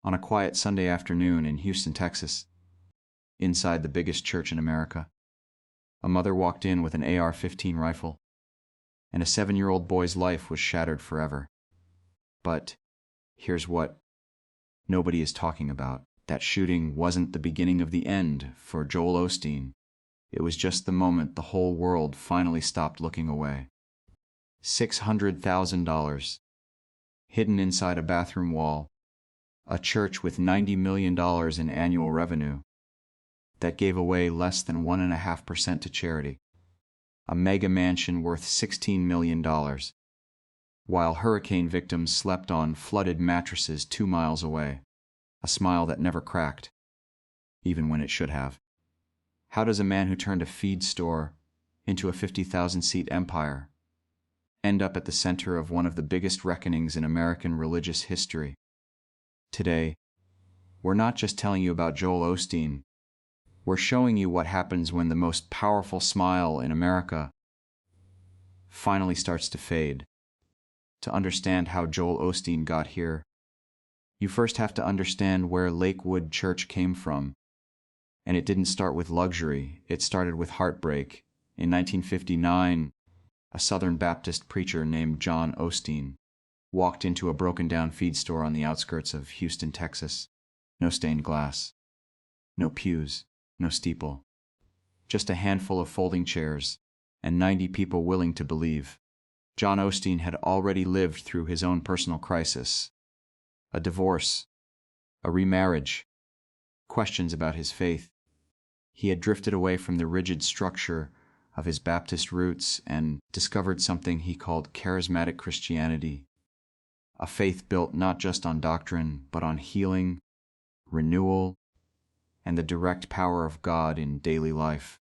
On a quiet Sunday afternoon in Houston, Texas, inside the biggest church in America, a mother walked in with an AR-15 rifle, and a 7-year-old boy's life was shattered forever. But here's what nobody is talking about. That shooting wasn't the beginning of the end for Joel Osteen. It was just the moment the whole world finally stopped looking away. $600,000 hidden inside a bathroom wall, a church with $90 million in annual revenue that gave away less than 1.5% to charity, a mega mansion worth $16 million, while hurricane victims slept on flooded mattresses 2 miles away, a smile that never cracked, even when it should have. How does a man who turned a feed store into a 50,000-seat empire end up at the center of one of the biggest reckonings in American religious history? Today, we're not just telling you about Joel Osteen. We're showing you what happens when the most powerful smile in America finally starts to fade. To understand how Joel Osteen got here, you first have to understand where Lakewood Church came from. And it didn't start with luxury, it started with heartbreak. In 1959, a Southern Baptist preacher named John Osteen walked into a broken-down feed store on the outskirts of Houston, Texas. No stained glass, no pews, no steeple, just a handful of folding chairs and 90 people willing to believe. John Osteen had already lived through his own personal crisis, a divorce, a remarriage, questions about his faith. He had drifted away from the rigid structure of his Baptist roots and discovered something he called charismatic Christianity, a faith built not just on doctrine, but on healing, renewal, and the direct power of God in daily life.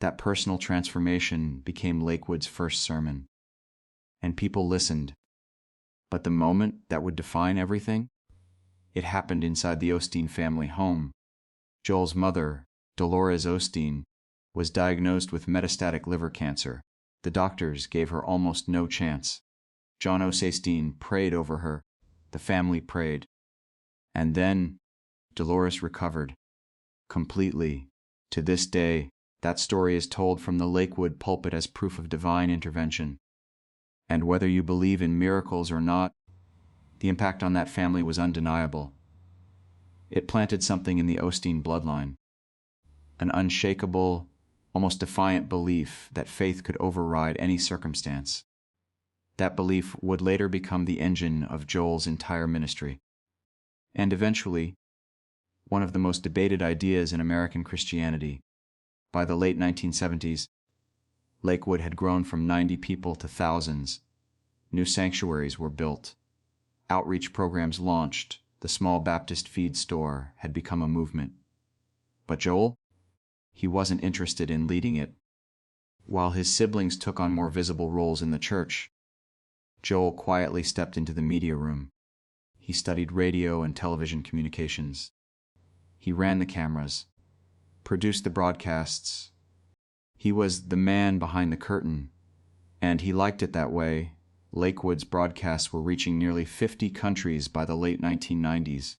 That personal transformation became Lakewood's first sermon, and people listened. But the moment that would define everything, it happened inside the Osteen family home. Joel's mother, Dolores Osteen, was diagnosed with metastatic liver cancer. The doctors gave her almost no chance. John Osteen prayed over her. The family prayed. And then Dolores recovered completely. To this day, that story is told from the Lakewood pulpit as proof of divine intervention. And whether you believe in miracles or not, the impact on that family was undeniable. It planted something in the Osteen bloodline, an unshakable, almost defiant belief that faith could override any circumstance. That belief would later become the engine of Joel's entire ministry, and eventually, one of the most debated ideas in American Christianity. By the late 1970s, Lakewood had grown from 90 people to thousands. New sanctuaries were built. Outreach programs launched. The small Baptist feed store had become a movement. But Joel? He wasn't interested in leading it. While his siblings took on more visible roles in the church, Joel quietly stepped into the media room. He studied radio and television communications. He ran the cameras, produced the broadcasts. He was the man behind the curtain, and he liked it that way. Lakewood's broadcasts were reaching nearly 50 countries by the late 1990s.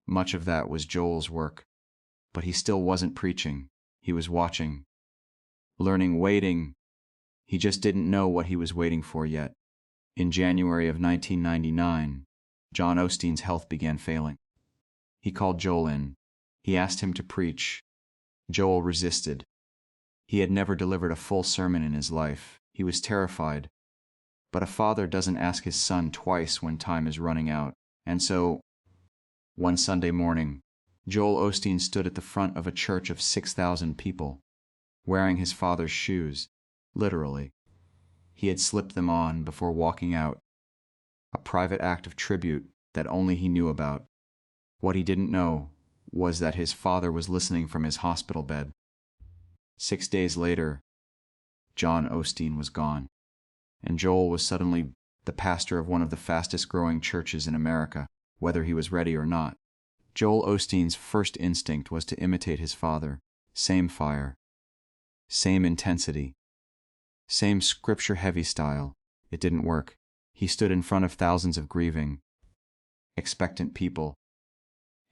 Much of that was Joel's work, but he still wasn't preaching. He was watching, learning, waiting. He just didn't know what he was waiting for yet. In January of 1999, John Osteen's health began failing. He called Joel in. He asked him to preach. Joel resisted. He had never delivered a full sermon in his life. He was terrified. But a father doesn't ask his son twice when time is running out. And so, one Sunday morning, Joel Osteen stood at the front of a church of 6,000 people, wearing his father's shoes, literally. He had slipped them on before walking out, a private act of tribute that only he knew about. What he didn't know was that his father was listening from his hospital bed. 6 days later, John Osteen was gone, and Joel was suddenly the pastor of one of the fastest-growing churches in America, whether he was ready or not. Joel Osteen's first instinct was to imitate his father. Same fire, same intensity, same scripture-heavy style. It didn't work. He stood in front of thousands of grieving, expectant people,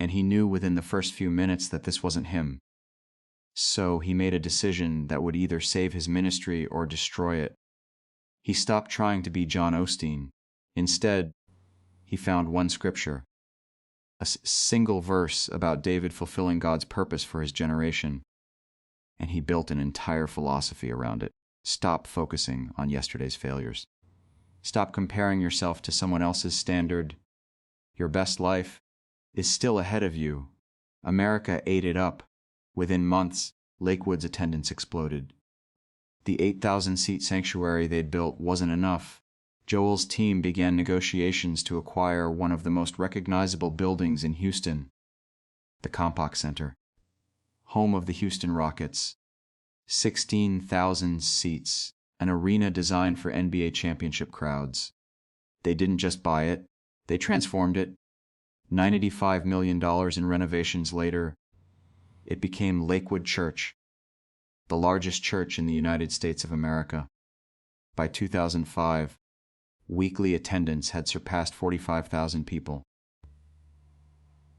and he knew within the first few minutes that this wasn't him. So he made a decision that would either save his ministry or destroy it. He stopped trying to be John Osteen. Instead, he found one scripture, a single verse about David fulfilling God's purpose for his generation, and he built an entire philosophy around it. Stop focusing on yesterday's failures. Stop comparing yourself to someone else's standard. Your best life is still ahead of you. America ate it up. Within months, Lakewood's attendance exploded. The 8,000-seat sanctuary they'd built wasn't enough. Joel's team began negotiations to acquire one of the most recognizable buildings in Houston, the Compaq Center, home of the Houston Rockets. 16,000 seats, an arena designed for NBA championship crowds. They didn't just buy it, they transformed it. $95 million in renovations later, it became Lakewood Church, the largest church in the United States of America. By 2005, weekly attendance had surpassed 45,000 people.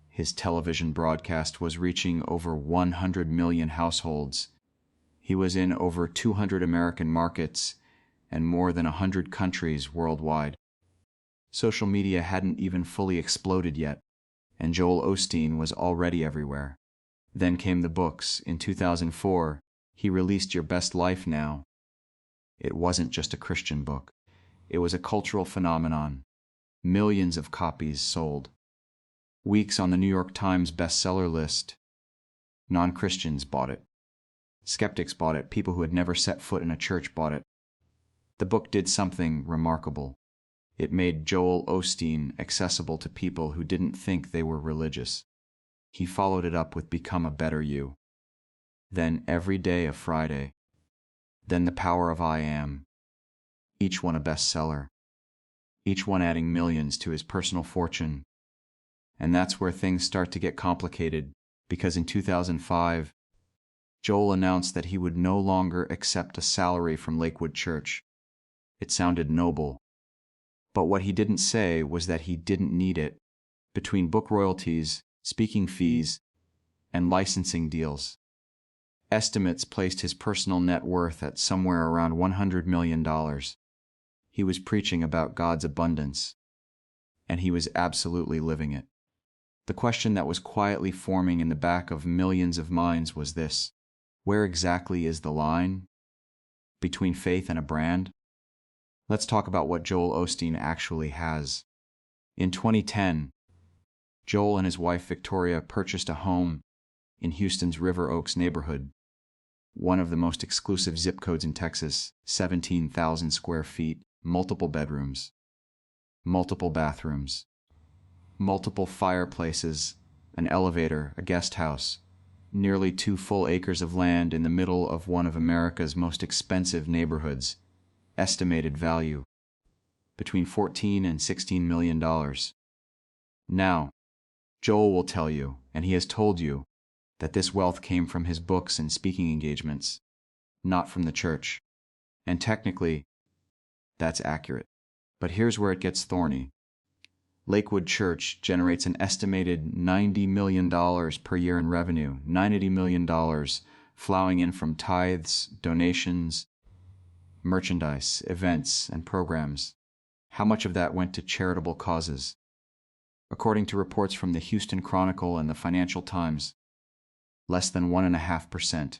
His television broadcast was reaching over 100 million households. He was in over 200 American markets and more than 100 countries worldwide. Social media hadn't even fully exploded yet, and Joel Osteen was already everywhere. Then came the books. In 2004, he released Your Best Life Now. It wasn't just a Christian book. It was a cultural phenomenon. Millions of copies sold. Weeks on the New York Times bestseller list. Non-Christians bought it. Skeptics bought it. People who had never set foot in a church bought it. The book did something remarkable. It made Joel Osteen accessible to people who didn't think they were religious. He followed it up with Become a Better You. Then Every Day a Friday. Then The Power of I Am. Each one a bestseller. Each one adding millions to his personal fortune. And that's where things start to get complicated, because in 2005, Joel announced that he would no longer accept a salary from Lakewood Church. It sounded noble. But what he didn't say was that he didn't need it. Between book royalties, speaking fees, and licensing deals, estimates placed his personal net worth at somewhere around $100 million. He was preaching about God's abundance, and he was absolutely living it. The question that was quietly forming in the back of millions of minds was this: where exactly is the line between faith and a brand? Let's talk about what Joel Osteen actually has. In 2010, Joel and his wife Victoria purchased a home in Houston's River Oaks neighborhood, one of the most exclusive zip codes in Texas, 17,000 square feet, multiple bedrooms, multiple bathrooms, multiple fireplaces, an elevator, a guest house, nearly 2 full acres of land in the middle of one of America's most expensive neighborhoods. Estimated value between $14 and $16 million. Now, Joel will tell you, and he has told you, that this wealth came from his books and speaking engagements, not from the church. And technically, that's accurate. But here's where it gets thorny. Lakewood Church generates an estimated $90 million per year in revenue, $90 million flowing in from tithes, donations, merchandise, events, and programs. How much of that went to charitable causes? According to reports from the Houston Chronicle and the Financial Times, less than 1.5%.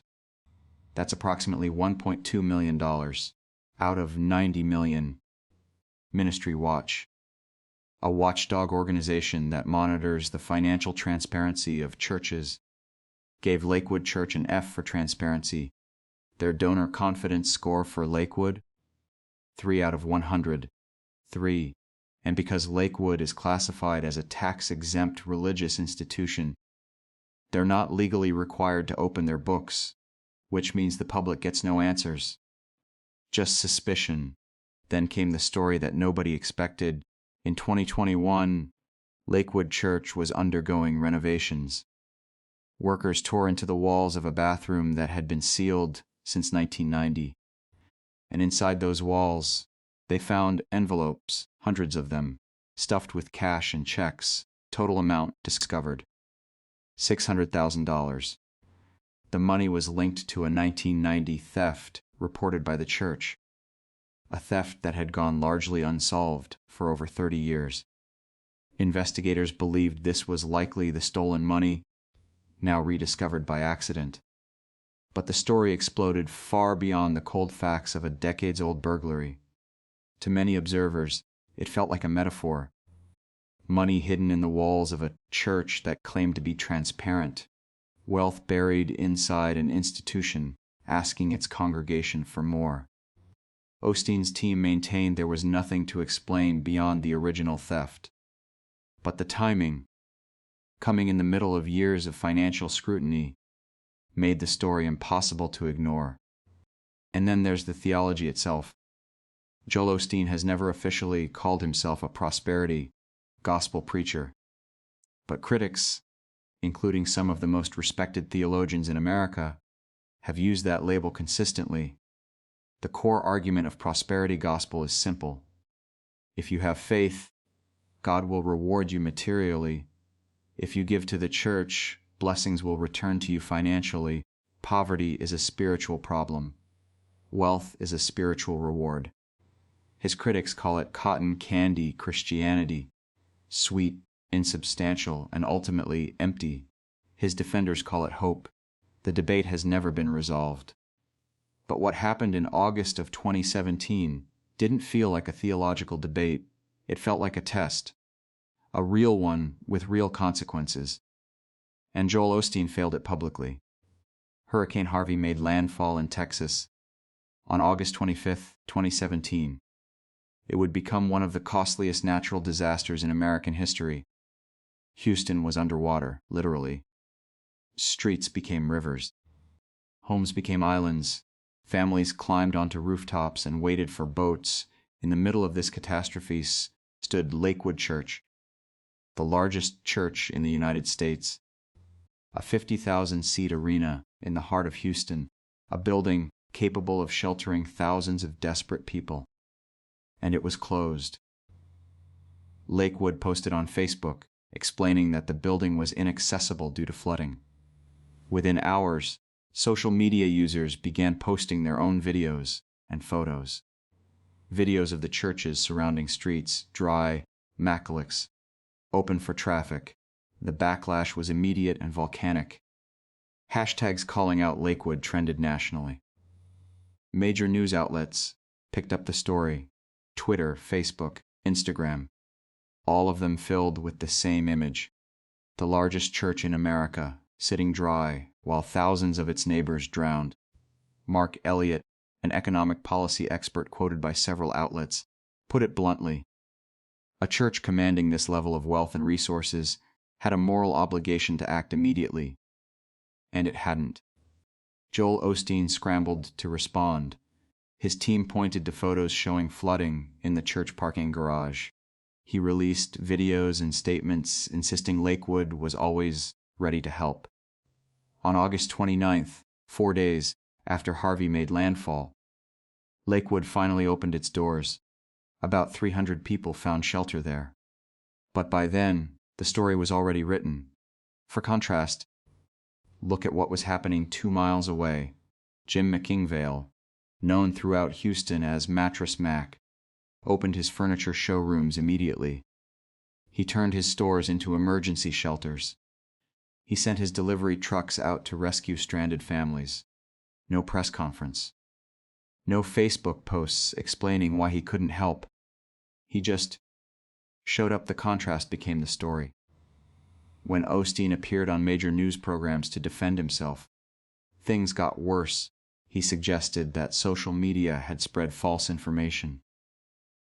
That's approximately $1.2 million out of $90 million. Ministry Watch, a watchdog organization that monitors the financial transparency of churches, gave Lakewood Church an F for transparency. Their donor confidence score for Lakewood? 3 out of 100. 3. And because Lakewood is classified as a tax-exempt religious institution, they're not legally required to open their books, which means the public gets no answers. Just suspicion. Then came the story that nobody expected. In 2021, Lakewood Church was undergoing renovations. Workers tore into the walls of a bathroom that had been sealed since 1990. And inside those walls, they found envelopes, hundreds of them, stuffed with cash and checks, total amount discovered, $600,000. The money was linked to a 1990 theft reported by the church, a theft that had gone largely unsolved for over 30 years. Investigators believed this was likely the stolen money, now rediscovered by accident. But the story exploded far beyond the cold facts of a decades-old burglary. To many observers, it felt like a metaphor. Money hidden in the walls of a church that claimed to be transparent. Wealth buried inside an institution, asking its congregation for more. Osteen's team maintained there was nothing to explain beyond the original theft. But the timing, coming in the middle of years of financial scrutiny, made the story impossible to ignore. And then there's the theology itself. Joel Osteen has never officially called himself a prosperity gospel preacher. But critics, including some of the most respected theologians in America, have used that label consistently. The core argument of prosperity gospel is simple. If you have faith, God will reward you materially. If you give to the church, blessings will return to you financially. Poverty is a spiritual problem. Wealth is a spiritual reward. His critics call it cotton candy Christianity, sweet, insubstantial, and ultimately empty. His defenders call it hope. The debate has never been resolved. But what happened in August of 2017 didn't feel like a theological debate. It felt like a test, a real one with real consequences. And Joel Osteen failed it publicly. Hurricane Harvey made landfall in Texas on August 25, 2017. It would become one of the costliest natural disasters in American history. Houston was underwater, literally. Streets became rivers. Homes became islands. Families climbed onto rooftops and waited for boats. In the middle of this catastrophe stood Lakewood Church, the largest church in the United States. A 50,000-seat arena in the heart of Houston, a building capable of sheltering thousands of desperate people. And it was closed. Lakewood posted on Facebook, explaining that the building was inaccessible due to flooding. Within hours, social media users began posting their own videos and photos. Videos of the churches surrounding streets, dry, macalyx, open for traffic. The backlash was immediate and volcanic. Hashtags calling out Lakewood trended nationally. Major news outlets picked up the story. Twitter, Facebook, Instagram, all of them filled with the same image. The largest church in America, sitting dry while thousands of its neighbors drowned. Mark Elliott, an economic policy expert quoted by several outlets, put it bluntly. A church commanding this level of wealth and resources had a moral obligation to act immediately. And it hadn't. Joel Osteen scrambled to respond. His team pointed to photos showing flooding in the church parking garage. He released videos and statements insisting Lakewood was always ready to help. On August 29th, 4 days after Harvey made landfall, Lakewood finally opened its doors. About 300 people found shelter there. But by then, the story was already written. For contrast, look at what was happening 2 miles away. Jim McKingvale, known throughout Houston as Mattress Mac, opened his furniture showrooms immediately. He turned his stores into emergency shelters. He sent his delivery trucks out to rescue stranded families. No press conference. No Facebook posts explaining why he couldn't help. He just showed up. The contrast became the story. When Osteen appeared on major news programs to defend himself, things got worse. He suggested that social media had spread false information.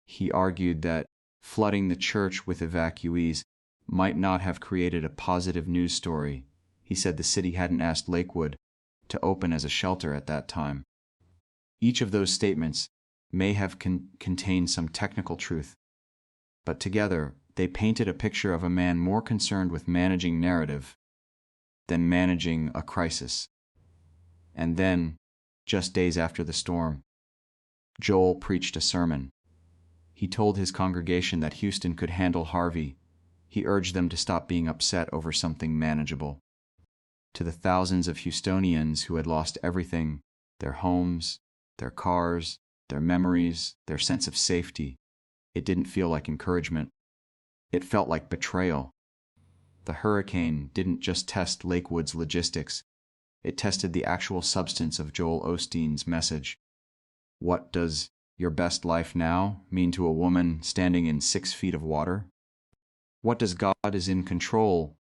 He argued that flooding the church with evacuees might not have created a positive news story. He said the city hadn't asked Lakewood to open as a shelter at that time. Each of those statements may have contained some technical truth, but together they painted a picture of a man more concerned with managing narrative than managing a crisis. And then, just days after the storm, Joel preached a sermon. He told his congregation that Houston could handle Harvey. He urged them to stop being upset over something manageable. To the thousands of Houstonians who had lost everything, their homes, their cars, their memories, their sense of safety, it didn't feel like encouragement. It felt like betrayal. The hurricane didn't just test Lakewood's logistics, it tested the actual substance of Joel Osteen's message. What does "your best life now" mean to a woman standing in 6 feet of water? What does "God is in control"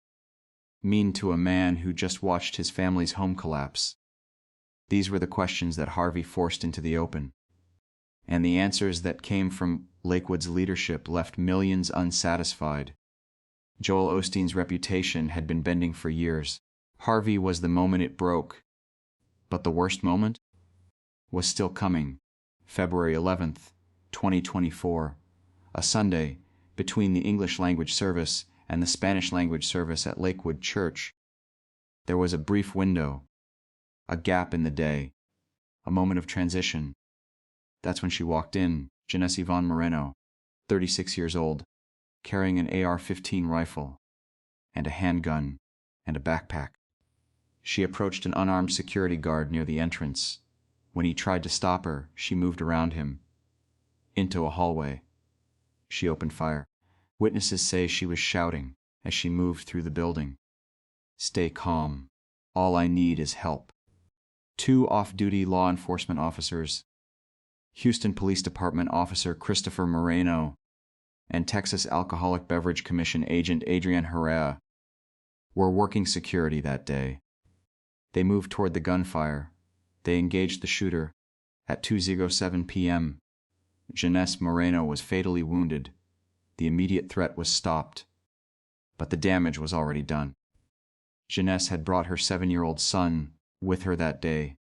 mean to a man who just watched his family's home collapse? These were the questions that Harvey forced into the open. And the answers that came from Lakewood's leadership left millions unsatisfied. Joel Osteen's reputation had been bending for years. Harvey was the moment it broke. But the worst moment was still coming. February 11th, 2024, a Sunday between the English language service and the Spanish language service at Lakewood Church. There was a brief window, a gap in the day, a moment of transition. That's when she walked in, Janesse Yvonne Moreno, 36 years old, carrying an AR-15 rifle and a handgun and a backpack. She approached an unarmed security guard near the entrance. When he tried to stop her, she moved around him, into a hallway. She opened fire. Witnesses say she was shouting as she moved through the building. "Stay calm. All I need is help." 2 off-duty law enforcement officers, Houston Police Department Officer Christopher Moreno and Texas Alcoholic Beverage Commission Agent Adrian Herrera, were working security that day. They moved toward the gunfire. They engaged the shooter. At 2:07 p.m., Janesse Moreno was fatally wounded. The immediate threat was stopped, but the damage was already done. Janesse had brought her 7-year-old son with her that day.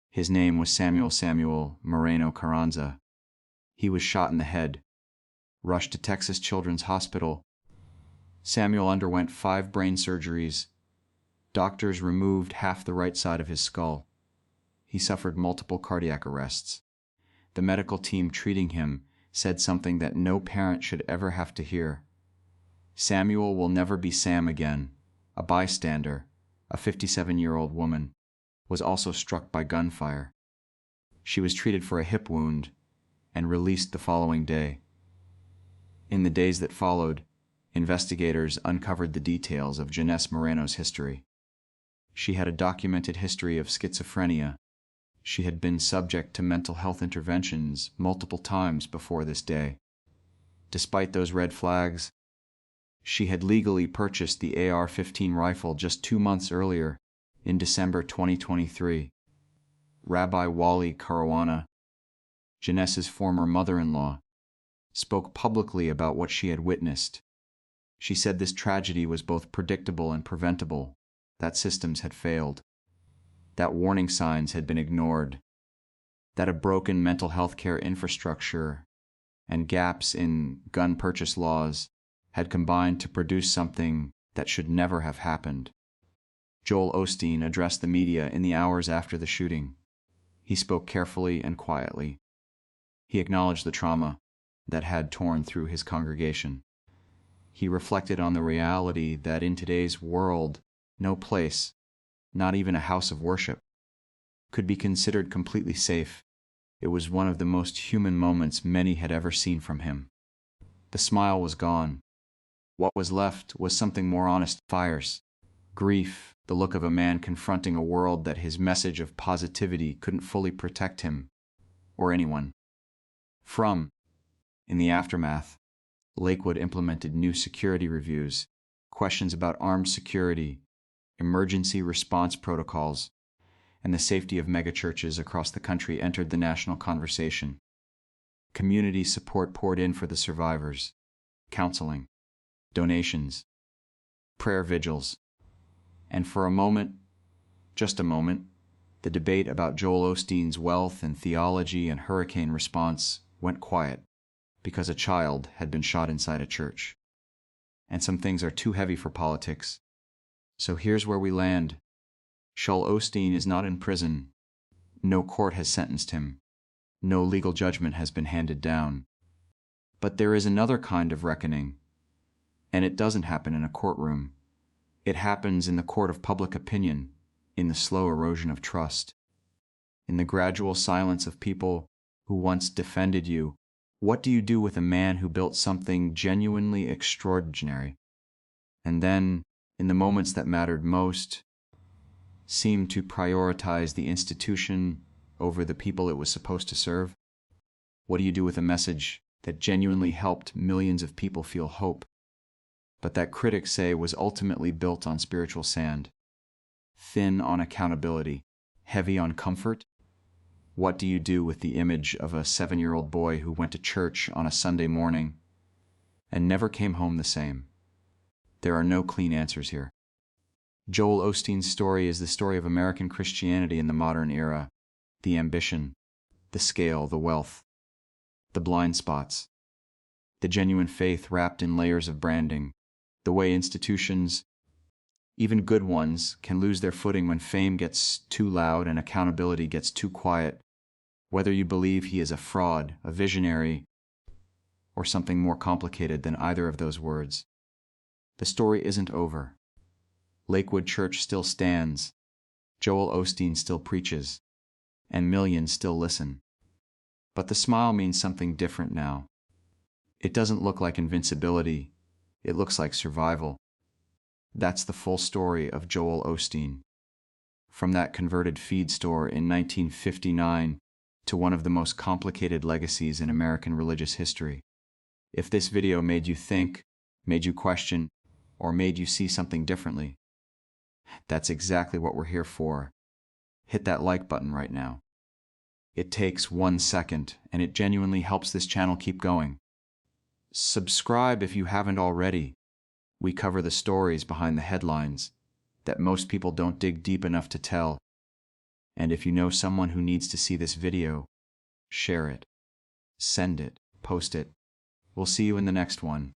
His name was Samuel Moreno Carranza. He was shot in the head, rushed to Texas Children's Hospital. Samuel underwent 5 brain surgeries. Doctors removed half the right side of his skull. He suffered multiple cardiac arrests. The medical team treating him said something that no parent should ever have to hear. Samuel will never be Sam again. A bystander, a 57-year-old woman, was also struck by gunfire. She was treated for a hip wound and released the following day. In the days that followed, investigators uncovered the details of Janesse Moreno's history. She had a documented history of schizophrenia. She had been subject to mental health interventions multiple times before this day. Despite those red flags, she had legally purchased the AR-15 rifle just 2 months earlier, in December 2023. Rabbi Wally Caruana, Janesse's former mother-in-law, spoke publicly about what she had witnessed. She said this tragedy was both predictable and preventable, that systems had failed, that warning signs had been ignored, that a broken mental health care infrastructure and gaps in gun purchase laws had combined to produce something that should never have happened. Joel Osteen addressed the media in the hours after the shooting. He spoke carefully and quietly. He acknowledged the trauma that had torn through his congregation. He reflected on the reality that in today's world, no place, not even a house of worship, could be considered completely safe. It was one of the most human moments many had ever seen from him. The smile was gone. What was left was something more honest: fires, grief, the look of a man confronting a world that his message of positivity couldn't fully protect him or anyone from. In the aftermath, Lakewood implemented new security reviews, questions about armed security, emergency response protocols, and the safety of megachurches across the country entered the national conversation. Community support poured in for the survivors: counseling, donations, prayer vigils. And for a moment, just a moment, the debate about Joel Osteen's wealth and theology and hurricane response went quiet because a child had been shot inside a church. And some things are too heavy for politics. So here's where we land. Joel Osteen is not in prison. No court has sentenced him. No legal judgment has been handed down. But there is another kind of reckoning, and it doesn't happen in a courtroom. It happens in the court of public opinion, in the slow erosion of trust, in the gradual silence of people who once defended you. What do you do with a man who built something genuinely extraordinary, and then, in the moments that mattered most, seemed to prioritize the institution over the people it was supposed to serve? What do you do with a message that genuinely helped millions of people feel hope, but that critics say was ultimately built on spiritual sand, thin on accountability, heavy on comfort? What do you do with the image of a 7-year-old boy who went to church on a Sunday morning and never came home the same? There are no clean answers here. Joel Osteen's story is the story of American Christianity in the modern era, the ambition, the scale, the wealth, the blind spots, the genuine faith wrapped in layers of branding, the way institutions, even good ones, can lose their footing when fame gets too loud and accountability gets too quiet, whether you believe he is a fraud, a visionary, or something more complicated than either of those words. The story isn't over. Lakewood Church still stands, Joel Osteen still preaches, and millions still listen. But the smile means something different now. It doesn't look like invincibility, it looks like survival. That's the full story of Joel Osteen. From that converted feed store in 1959 to one of the most complicated legacies in American religious history. If this video made you think, made you question, or made you see something differently, that's exactly what we're here for. Hit that like button right now. It takes 1 second, and it genuinely helps this channel keep going. Subscribe if you haven't already. We cover the stories behind the headlines that most people don't dig deep enough to tell. And if you know someone who needs to see this video, share it, send it, post it. We'll see you in the next one.